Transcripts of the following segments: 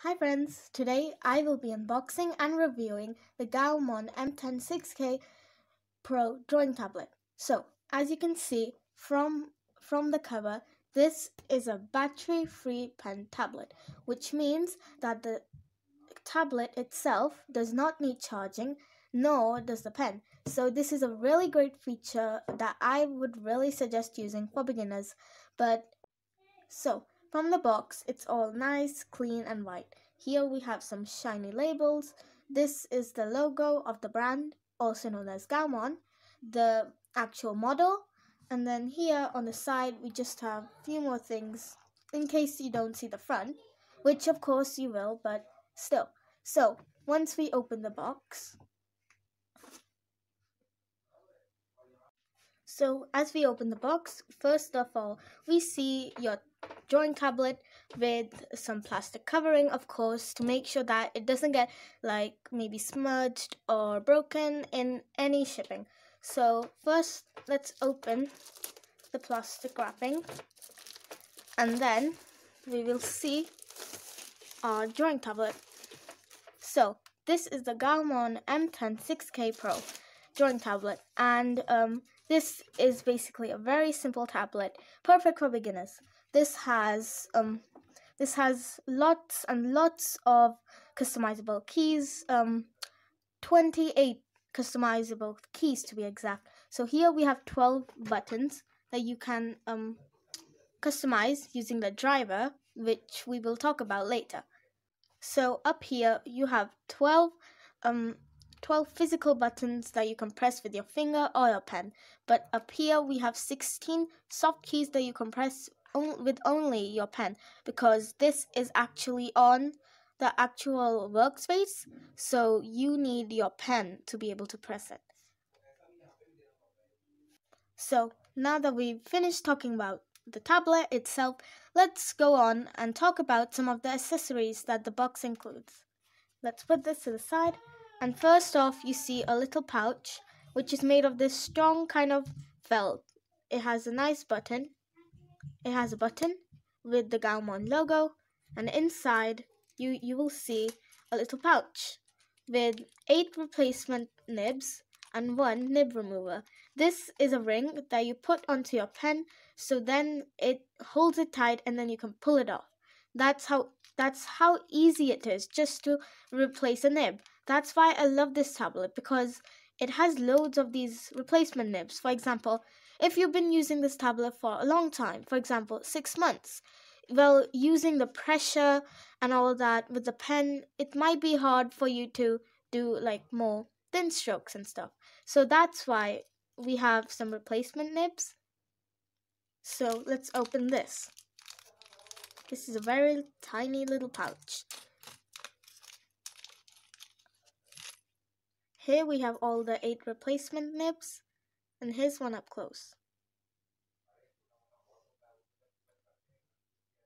Hi friends, today I will be unboxing and reviewing the GAOMON M106K Pro drawing tablet. So, as you can see from the cover, this is a battery-free pen tablet, which means that the tablet itself does not need charging, nor does the pen. So this is a really great feature that I would really suggest using for beginners. From the box, it's all nice, clean and white. Here we have some shiny labels. This is the logo of the brand, also known as GAOMON, the actual model, and then here on the side we just have a few more things in case you don't see the front, which of course you will, but still. So once we open the box, first of all, we see your drawing tablet with some plastic covering, of course, to make sure that it doesn't get maybe smudged or broken in any shipping. So first, let's open the plastic wrapping, and then we will see our drawing tablet. So this is the GAOMON M106K Pro drawing tablet, and this is basically a very simple tablet, perfect for beginners. This has lots and lots of customizable keys, 28 customizable keys to be exact. So here we have 12 buttons that you can customize using the driver, which we will talk about later. So up here you have 12 physical buttons that you can press with your finger or your pen. But up here we have 16 soft keys that you can press with only your pen, because this is actually on the actual workspace, so you need your pen to be able to press it. So now that we've finished talking about the tablet itself, let's go on and talk about some of the accessories that the box includes. Let's put this to the side. And first off, you see a little pouch, which is made of this strong kind of felt. It has a nice button. It has a button with the GAOMON logo, and inside you will see a little pouch with 8 replacement nibs and 1 nib remover. This is a ring that you put onto your pen, so then it holds it tight and then you can pull it off. That's how easy it is just to replace a nib. That's why I love this tablet, because it has loads of these replacement nibs. For example, if you've been using this tablet for a long time, for example 6 months, well, using the pressure and all that with the pen, it might be hard for you to do more thin strokes and stuff. So that's why we have some replacement nibs. So let's open this. This is a very tiny little pouch. Here we have all the 8 replacement nibs, and here's one up close.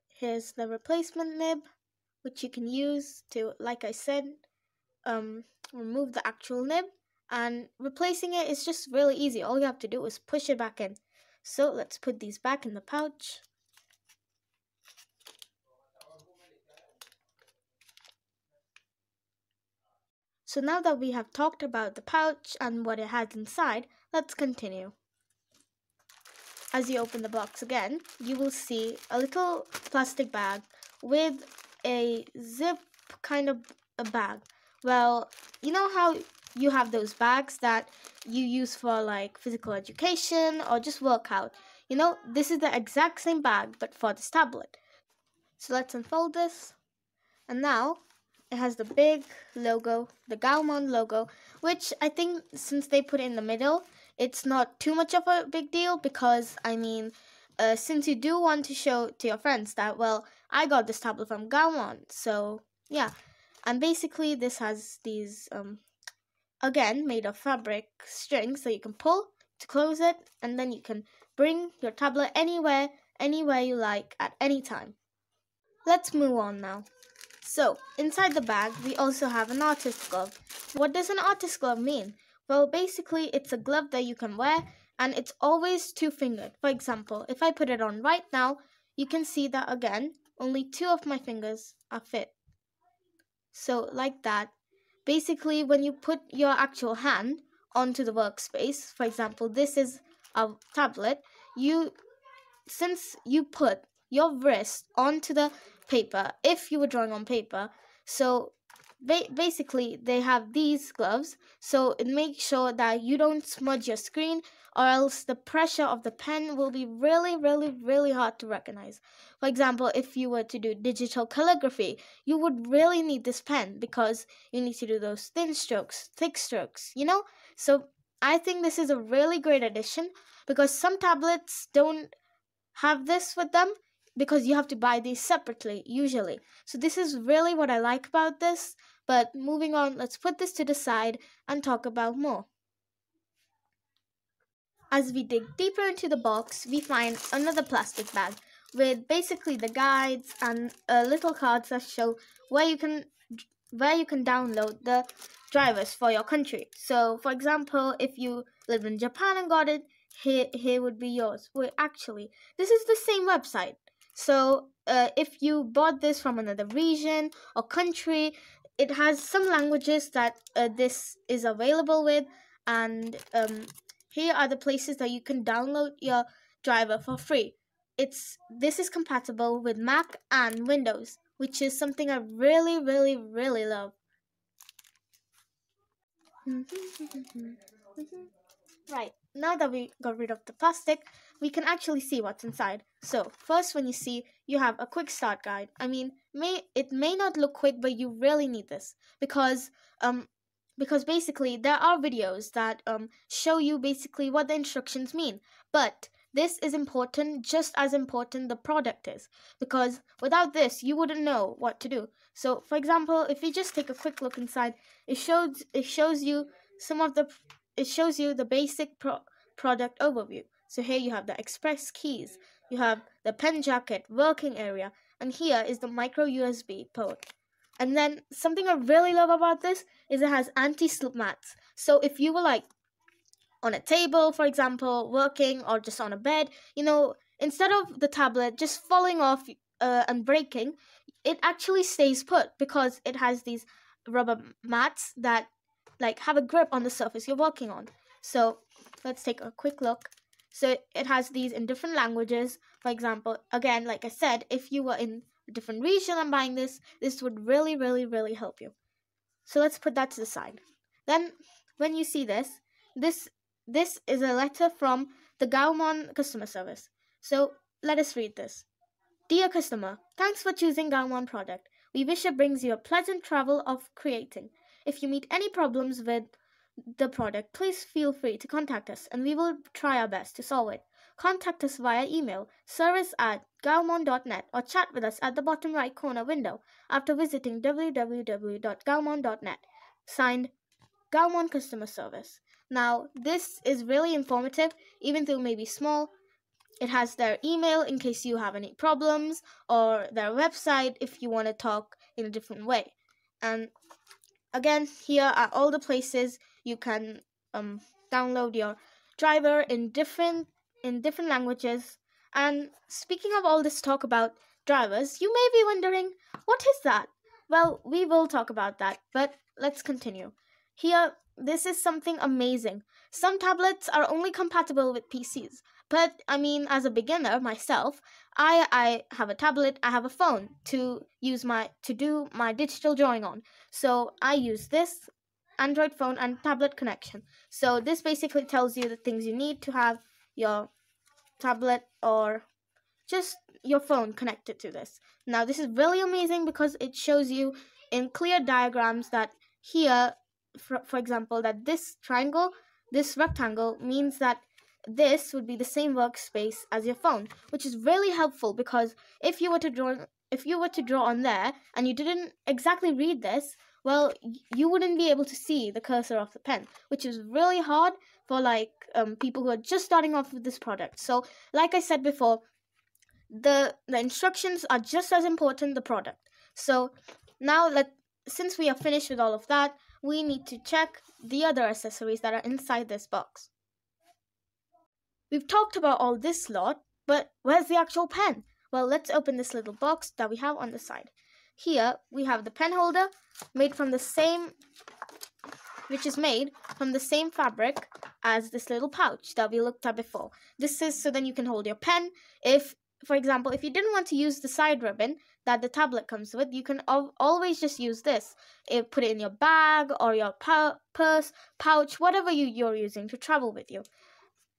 Here's the replacement nib, which you can use to, like I said, remove the actual nib, and replacing it is just really easy. All you have to do is push it back in. So let's put these back in the pouch. So now that we have talked about the pouch and what it has inside, let's continue. As you open the box again, you will see a little plastic bag with a zip kind of a bag. Well, you know how you have those bags that you use for physical education or just workout? You know, this is the exact same bag but for this tablet. So let's unfold this, and now it has the big logo, the GAOMON logo, which I think since they put it in the middle, it's not too much of a big deal, because since you do want to show to your friends that, well, I got this tablet from GAOMON, so yeah. And basically this has these, again, made of fabric strings that you can pull to close it, and then you can bring your tablet anywhere you like at any time. Let's move on now. So, inside the bag, we also have an artist glove. What does an artist glove mean? Well, basically, it's a glove that you can wear, and it's always 2-fingered. For example, if I put it on right now, you can see that, again, only 2 of my fingers are fit. So like that. Basically, when you put your actual hand onto the workspace, for example, this is a tablet, since you put your wrist onto the paper, if you were drawing on paper, so basically they have these gloves, so it makes sure that you don't smudge your screen, or else the pressure of the pen will be really, really, really hard to recognize. For example, if you were to do digital calligraphy, you would really need this pen because you need to do those thin strokes, thick strokes, So I think this is a really great addition, because some tablets don't have this with them, because you have to buy these separately usually. So this is really what I like about this. But moving on, let's put this to the side and talk about more. As we dig deeper into the box, we find another plastic bag with basically the guides and little cards that show where you can download the drivers for your country. So for example, if you live in Japan and got it, here would be yours. Wait, actually, this is the same website. So if you bought this from another region or country, it has some languages that this is available with, and here are the places that you can download your driver for free. This is compatible with Mac and Windows, which is something I really, really, really love. Right, now that we got rid of the plastic, we can actually see what's inside. So, first when you see, you have a quick start guide. I mean, it may not look quick, but you really need this because basically there are videos that show you basically what the instructions mean. But this is important, just as important the product is, because without this you wouldn't know what to do. So for example, if you just take a quick look inside, it shows you the basic product overview. So here you have the express keys, you have the pen jacket, working area, and here is the micro USB port. And then something I really love about this is it has anti-slip mats. So if you were like on a table, for example, working, or just on a bed, instead of the tablet just falling off and breaking, it actually stays put because it has these rubber mats that have a grip on the surface you're working on. So let's take a quick look. So it has these in different languages. For example, again, like I said, if you were in a different region and buying this would really, really, really help you. So let's put that to the side. Then when you see this is a letter from the GAOMON customer service. So let us read this. Dear customer, thanks for choosing GAOMON product. We wish it brings you a pleasant travel of creating. If you meet any problems with the product, please feel free to contact us and we will try our best to solve it. Contact us via email, service@gaomon.net, or chat with us at the bottom right corner window after visiting www.gaomon.net. Signed, GAOMON Customer Service. Now, this is really informative, even though it may be small. It has their email in case you have any problems, or their website if you want to talk in a different way. And again, here are all the places you can download your driver in different languages. And speaking of all this talk about drivers, you may be wondering, what is that? Well, we will talk about that, but let's continue. Here, this is something amazing. Some tablets are only compatible with PCs, but I mean, as a beginner myself, I have a tablet, I have a phone to do my digital drawing on. So I use this Android phone and tablet connection. So this basically tells you the things you need to have your tablet or just your phone connected to this. Now this is really amazing because it shows you in clear diagrams that here, for example, that this rectangle means that this would be the same workspace as your phone, which is really helpful because if you were to draw on there and you didn't exactly read this, well, you wouldn't be able to see the cursor of the pen, which is really hard for people who are just starting off with this product. So like I said before, the instructions are just as important the product. So now since we are finished with all of that, we need to check the other accessories that are inside this box. We've talked about all this lot, but where's the actual pen? Well, let's open this little box that we have on the side. here we have the pen holder made from the same, which is made from the same fabric as this little pouch that we looked at before. This is so then you can hold your pen. If, for example, if you didn't want to use the side ribbon that the tablet comes with, you can always just use this. Put it in your bag or your purse, pouch, whatever you're using to travel with you.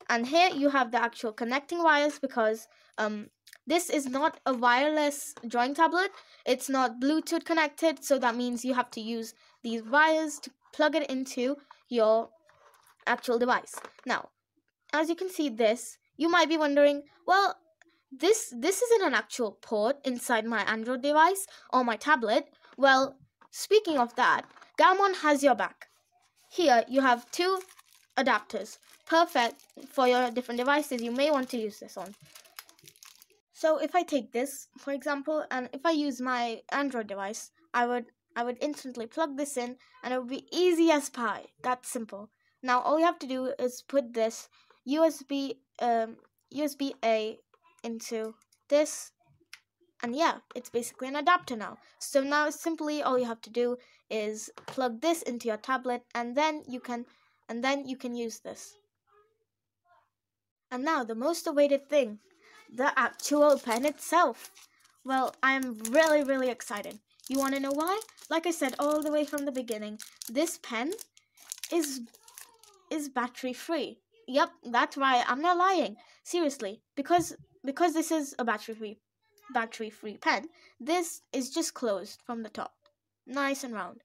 And here you have the actual connecting wires, because this is not a wireless drawing tablet. It's not Bluetooth connected, so that means you have to use these wires to plug it into your actual device. Now, as you can see this, you might be wondering, well, this isn't an actual port inside my Android device or my tablet. Well, speaking of that, GAOMON has your back. Here you have two adapters, perfect for your different devices you may want to use this on. So if I take this, for example, and if I use my Android device, I would instantly plug this in, and it would be easy as pie. That's simple. Now all you have to do is put this USB-A into this, and yeah, it's basically an adapter now. So now simply all you have to do is plug this into your tablet, and then you can use this. And now the most awaited thing, the actual pen itself. Well, I'm really excited. You want to know why? Like I said all the way from the beginning, this pen is battery free. Yep, that's right. I'm not lying. Seriously, because this is a battery free pen, this is just closed from the top, nice and round,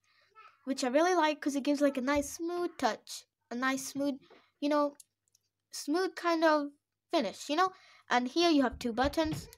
which I really like because it gives like a nice smooth touch, a nice smooth, smooth kind of finish, And here you have two buttons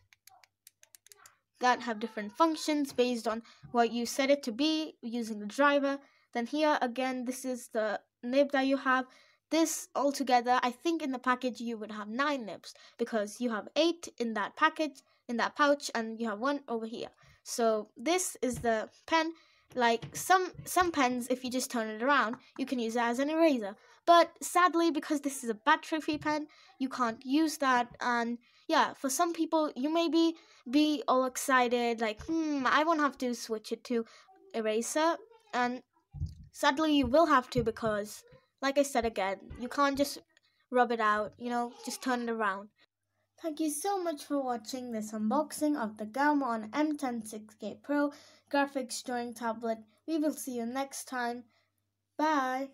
that have different functions based on what you set it to be using the driver. Then here again, this is the nib that you have. This altogether, I think in the package you would have 9 nibs, because you have 8 in that package, in that pouch, and you have 1 over here. So this is the pen. Like some pens, if you just turn it around, you can use it as an eraser. But sadly, because this is a battery-free pen, you can't use that. And yeah, for some people, you may be all excited, like, I won't have to switch it to eraser. And sadly, you will have to, because, like I said again, you can't just rub it out, just turn it around. Thank you so much for watching this unboxing of the GAOMON M106K Pro graphics drawing tablet. We will see you next time. Bye!